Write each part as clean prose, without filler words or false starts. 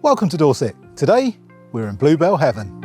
Welcome to Dorset. Today, we're in Bluebell heaven.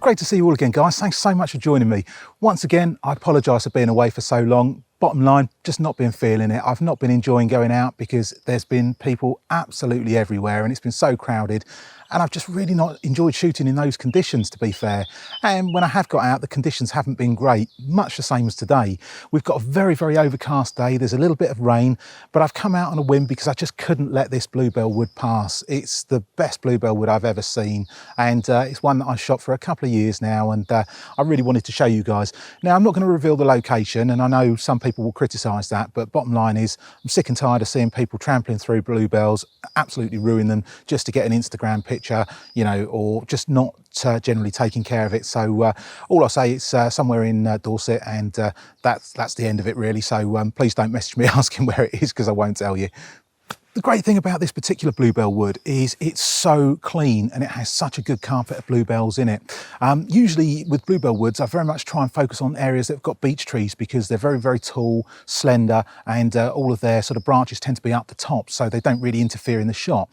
Great to see you all again, guys. Thanks so much for joining me. Once again, I apologise for being away for so long. Bottom line, just not been feeling it. I've not been enjoying going out because there's been people absolutely everywhere and it's been so crowded. And I've just really not enjoyed shooting in those conditions, to be fair. And when I have got out, the conditions haven't been great, much the same as today. We've got a very, very overcast day. There's a little bit of rain, but I've come out on a whim because I just couldn't let this bluebell wood pass. It's the best bluebell wood I've ever seen. And it's one that I've shot for a couple of years now. And I really wanted to show you guys. Now, I'm not going to reveal the location, and I know some people will criticise that, but bottom line is I'm sick and tired of seeing people trampling through bluebells, absolutely ruin them just to get an Instagram picture, you know, or just not generally taking care of it. So all I'll say is somewhere in Dorset, and that's the end of it really. So please don't message me asking where it is because I won't tell you. The great thing about this particular bluebell wood is it's so clean and it has such a good carpet of bluebells in it. Usually with bluebell woods, I very much try and focus on areas that have got beech trees because they're very, very tall, slender, and all of their sort of branches tend to be up the top, so they don't really interfere in the shot.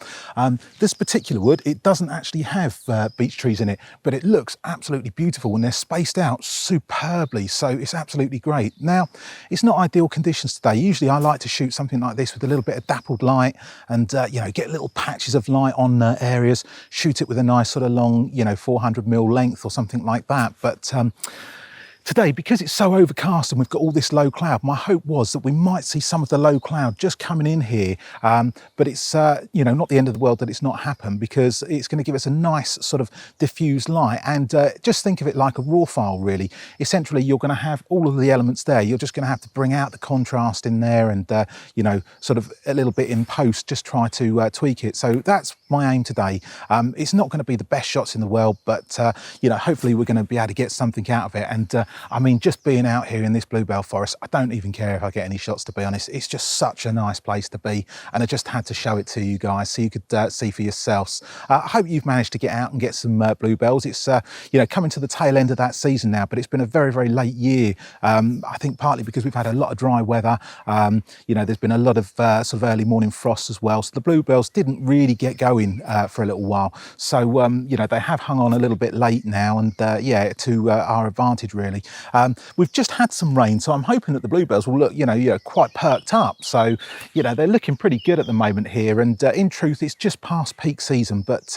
This particular wood, it doesn't actually have beech trees in it, but it looks absolutely beautiful and they're spaced out superbly, so it's absolutely great. Now, it's not ideal conditions today. Usually I like to shoot something like this with a little bit of dappled light and you know, get little patches of light on areas, shoot it with a nice sort of long, you know, 400mm length or something like that. But today, because it's so overcast and we've got all this low cloud, my hope was that we might see some of the low cloud just coming in here. But it's, you know, not the end of the world that it's not happened, because it's going to give us a nice sort of diffused light. And just think of it like a raw file, really. Essentially, you're going to have all of the elements there. You're just going to have to bring out the contrast in there and, you know, sort of a little bit in post, just try to tweak it. So that's my aim today. It's not going to be the best shots in the world, but, you know, hopefully we're going to be able to get something out of it. And I mean, just being out here in this bluebell forest, I don't even care if I get any shots, to be honest. It's just such a nice place to be, and I just had to show it to you guys so you could see for yourselves. I hope you've managed to get out and get some bluebells. It's you know, coming to the tail end of that season now, but it's been a very, very late year. I think partly because we've had a lot of dry weather. You know, there's been a lot of sort of early morning frosts as well, so the bluebells didn't really get going for a little while. So you know, they have hung on a little bit late now, and yeah, to our advantage really. We've just had some rain, so I'm hoping that the bluebells will look, you know, quite perked up. So, you know, they're looking pretty good at the moment here. And in truth, it's just past peak season, but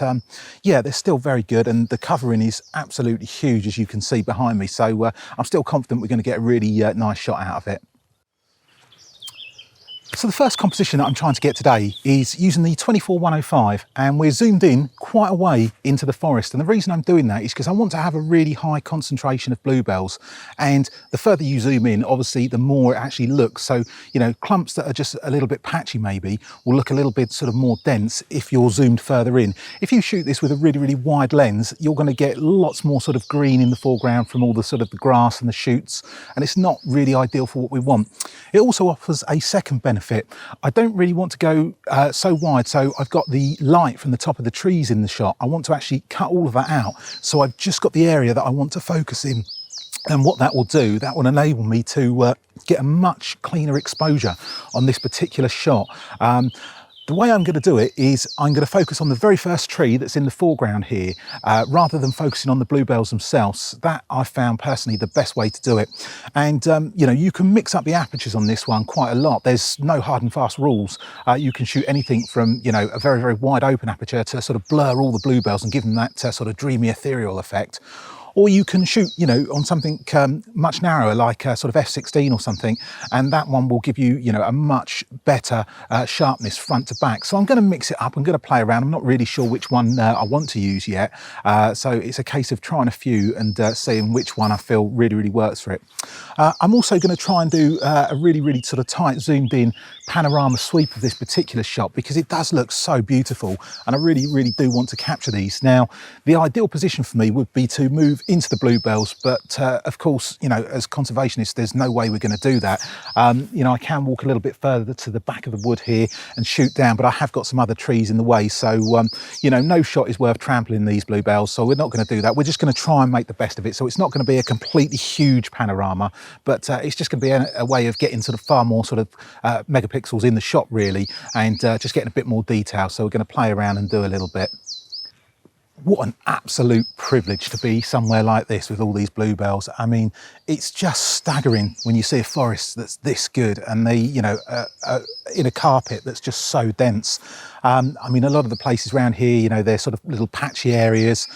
yeah, they're still very good. And the covering is absolutely huge, as you can see behind me. So I'm still confident we're going to get a really nice shot out of it. So the first composition that I'm trying to get today is using the 24-105, and we're zoomed in quite a way into the forest. And the reason I'm doing that is because I want to have a really high concentration of bluebells. And the further you zoom in, obviously, the more it actually looks. So, you know, clumps that are just a little bit patchy maybe will look a little bit sort of more dense if you're zoomed further in. If you shoot this with a really, really wide lens, you're going to get lots more sort of green in the foreground from all the sort of the grass and the shoots. And it's not really ideal for what we want. It also offers a second benefit. I don't really want to go so wide, so I've got the light from the top of the trees in the shot. I want to actually cut all of that out, so I've just got the area that I want to focus in. And what that will do, that will enable me to get a much cleaner exposure on this particular shot. The way I'm going to do it is I'm going to focus on the very first tree that's in the foreground here, rather than focusing on the bluebells themselves. That I found personally the best way to do it. And you know, you can mix up the apertures on this one quite a lot. There's no hard and fast rules. You can shoot anything from, you know, a very, very wide open aperture to sort of blur all the bluebells and give them that sort of dreamy ethereal effect. or you can shoot, you know, on something much narrower, like sort of f/16 or something, and that one will give you, you know, a much better sharpness front to back. So I'm going to mix it up. I'm going to play around. I'm not really sure which one I want to use yet, so it's a case of trying a few and seeing which one I feel really works for it. I'm also going to try and do a really sort of tight zoomed in panorama sweep of this particular shot, because it does look so beautiful, and I really do want to capture these. Now, the ideal position for me would be to move into the bluebells, but of course, you know, as conservationists, there's no way we're going to do that. You know, I can walk a little bit further to the back of the wood here and shoot down, but I have got some other trees in the way, so you know, no shot is worth trampling these bluebells, so we're not going to do that. We're just going to try and make the best of it. So it's not going to be a completely huge panorama, but it's just going to be a way of getting sort of far more sort of megapixels in the shot really, and just getting a bit more detail. So we're going to play around and do a little bit. What an absolute privilege to be somewhere like this with all these bluebells. I mean, it's just staggering when you see a forest that's this good, and they, you know, in a carpet that's just so dense. I mean, a lot of the places around here, you know, they're sort of little patchy areas.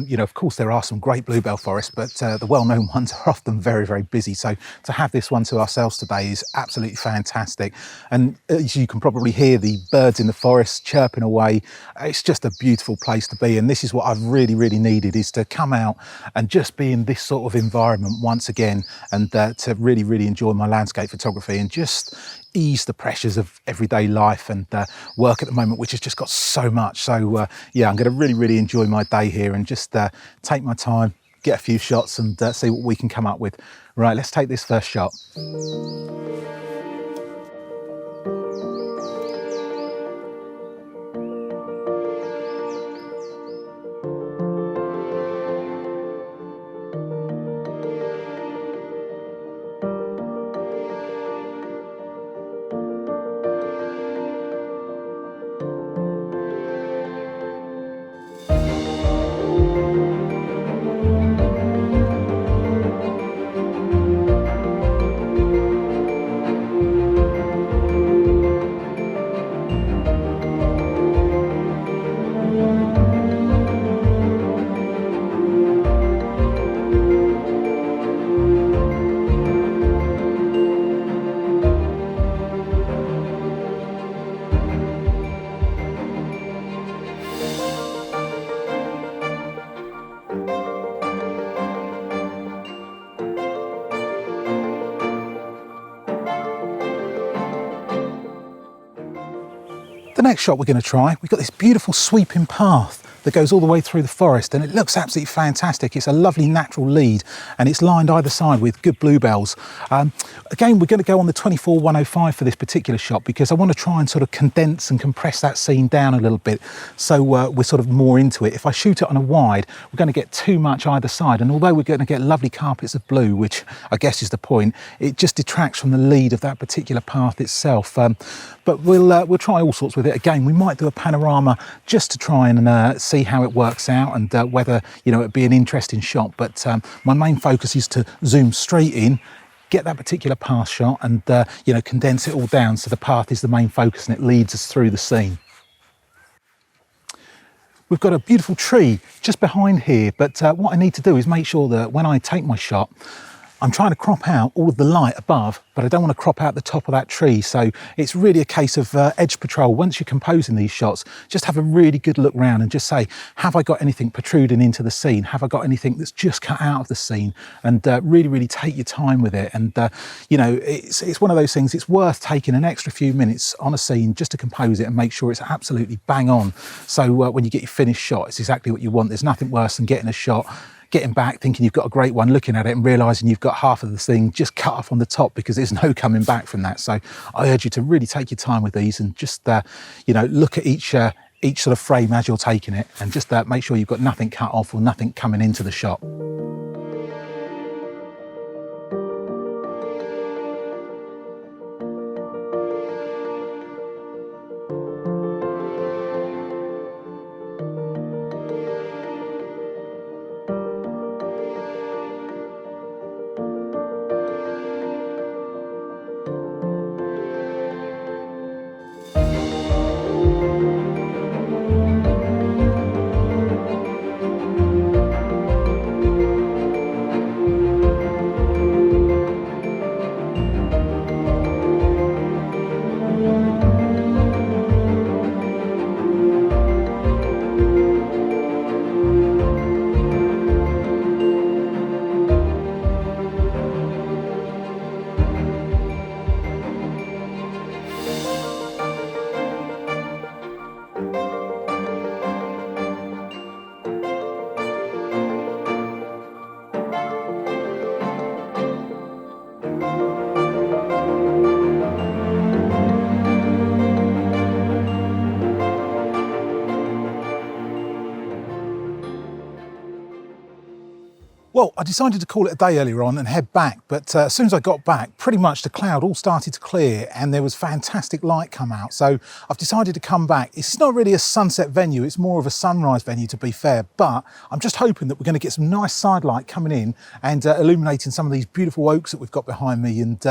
You know, of course, there are some great bluebell forests, but the well-known ones are often very busy. So to have this one to ourselves today is absolutely fantastic. And as you can probably hear the birds in the forest chirping away, it's just a beautiful place to be. And this is what I've really needed, is to come out and just be in this sort of environment once again, and to really enjoy my landscape photography and just ease the pressures of everyday life and work at the moment, which has just got so much. So yeah, I'm going to really enjoy my day here and just take my time, get a few shots, and see what we can come up with. Right, let's take this first shot. The next shot we're going to try, we've got this beautiful sweeping path that goes all the way through the forest, and it looks absolutely fantastic. It's a lovely natural lead, and it's lined either side with good bluebells. Again, we're going to go on the 24-105 for this particular shot, because I want to try and sort of condense and compress that scene down a little bit, so we're sort of more into it. If I shoot it on a wide, we're going to get too much either side, and although we're going to get lovely carpets of blue, which I guess is the point, it just detracts from the lead of that particular path itself. But we'll try all sorts with it. Again, we might do a panorama just to try and see how it works out, and whether, you know, it'd be an interesting shot. But my main focus is to zoom straight in, get that particular path shot, and you know, condense it all down so the path is the main focus and it leads us through the scene. We've got a beautiful tree just behind here, but what I need to do is make sure that when I take my shot, I'm trying to crop out all of the light above, but I don't want to crop out the top of that tree. So it's really a case of edge patrol. Once you're composing these shots, just have a really good look round and just say, have I got anything protruding into the scene? Have I got anything that's just cut out of the scene? And really take your time with it. And you know, it's one of those things, it's worth taking an extra few minutes on a scene just to compose it and make sure it's absolutely bang on. So when you get your finished shot, it's exactly what you want. There's nothing worse than getting a shot, getting back thinking you've got a great one, looking at it and realizing you've got half of the thing just cut off on the top, because there's no coming back from that. So I urge you to really take your time with these and just you know, look at each sort of frame as you're taking it, and just make sure you've got nothing cut off or nothing coming into the shot. Well, I decided to call it a day earlier on and head back, but as soon as I got back, pretty much the cloud all started to clear and there was fantastic light come out. So I've decided to come back. It's not really a sunset venue, it's more of a sunrise venue to be fair, but I'm just hoping that we're going to get some nice side light coming in and illuminating some of these beautiful oaks that we've got behind me and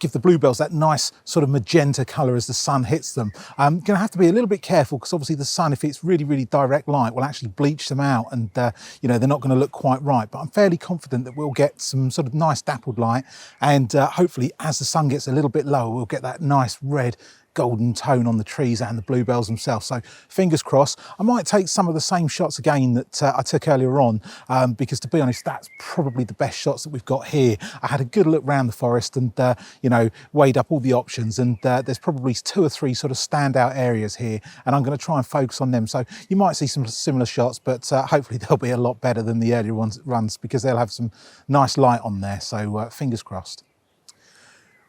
give the bluebells that nice sort of magenta colour as the sun hits them. I'm going to have to be a little bit careful because obviously the sun, if it's really, really direct light, will actually bleach them out and, you know, they're not going to look quite right. But I'm fairly confident that we'll get some sort of nice dappled light and hopefully as the sun gets a little bit lower, we'll get that nice red golden tone on the trees and the bluebells themselves. So fingers crossed. I might take some of the same shots again that I took earlier on because to be honest, that's probably the best shots that we've got here. I had a good look around the forest and you know, weighed up all the options and there's probably 2 or 3 sort of standout areas here and I'm going to try and focus on them. So you might see some similar shots, but hopefully they'll be a lot better than the earlier runs because they'll have some nice light on there. So fingers crossed.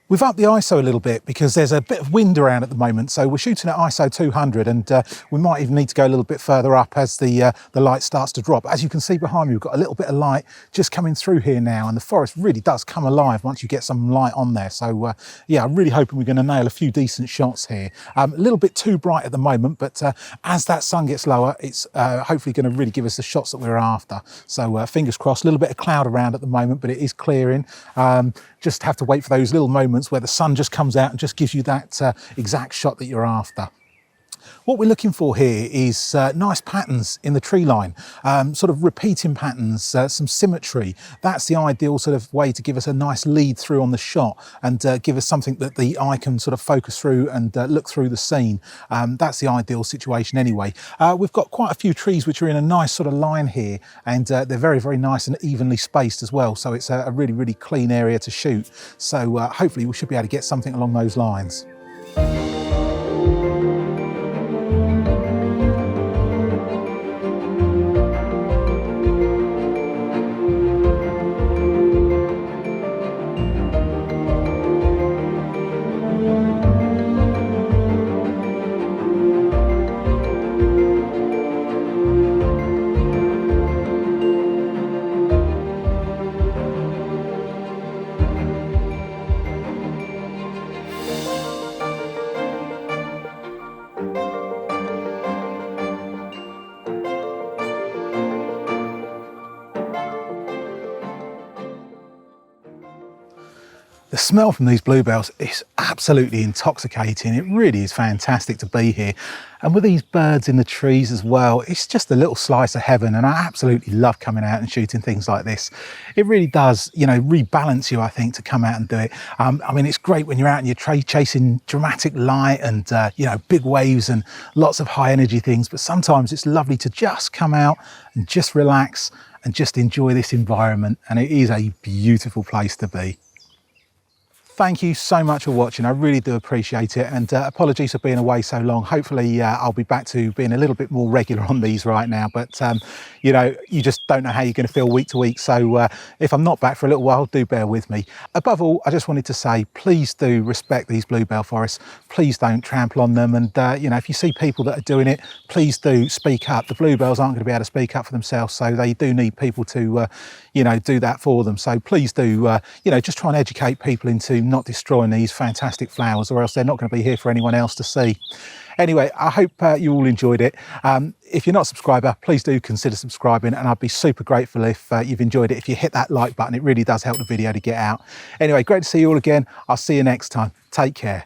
We've upped the ISO a little bit because there's a bit of wind around at the moment, so we're shooting at ISO 200 and we might even need to go a little bit further up as the light starts to drop. As you can see behind me, we've got a little bit of light just coming through here now and the forest really does come alive once you get some light on there. So yeah, I'm really hoping we're going to nail a few decent shots here. A little bit too bright at the moment, but as that sun gets lower, it's hopefully going to really give us the shots that we're after. So fingers crossed, a little bit of cloud around at the moment, but it is clearing. Just have to wait for those little moments where the sun just comes out and just gives you that exact shot that you're after. What we're looking for here is nice patterns in the tree line, sort of repeating patterns, some symmetry. That's the ideal sort of way to give us a nice lead through on the shot and give us something that the eye can sort of focus through and look through the scene. That's the ideal situation anyway. We've got quite a few trees which are in a nice sort of line here and they're very, very nice and evenly spaced as well. So it's a really, really clean area to shoot. So hopefully we should be able to get something along those lines. The smell from these bluebells is absolutely intoxicating. It really is fantastic to be here. And with these birds in the trees as well, it's just a little slice of heaven. And I absolutely love coming out and shooting things like this. It really does, you know, rebalance you, I think, to come out and do it. I mean, it's great when you're out in your tree chasing dramatic light and, you know, big waves and lots of high energy things. But sometimes it's lovely to just come out and just relax and just enjoy this environment. And it is a beautiful place to be. Thank you so much for watching. I really do appreciate it. And apologies for being away so long. Hopefully I'll be back to being a little bit more regular on these right now. But, you know, you just don't know how you're going to feel week to week. So if I'm not back for a little while, do bear with me. Above all, I just wanted to say, please do respect these bluebell forests. Please don't trample on them. And, you know, if you see people that are doing it, please do speak up. The bluebells aren't going to be able to speak up for themselves. So they do need people to, you know, do that for them. So please do, you know, just try and educate people into not destroying these fantastic flowers or else they're not going to be here for anyone else to see. Anyway, I hope you all enjoyed it. If you're not a subscriber, please do consider subscribing and I'd be super grateful if you've enjoyed it. If you hit that like button, it really does help the video to get out. Anyway, great to see you all again. I'll see you next time. Take care.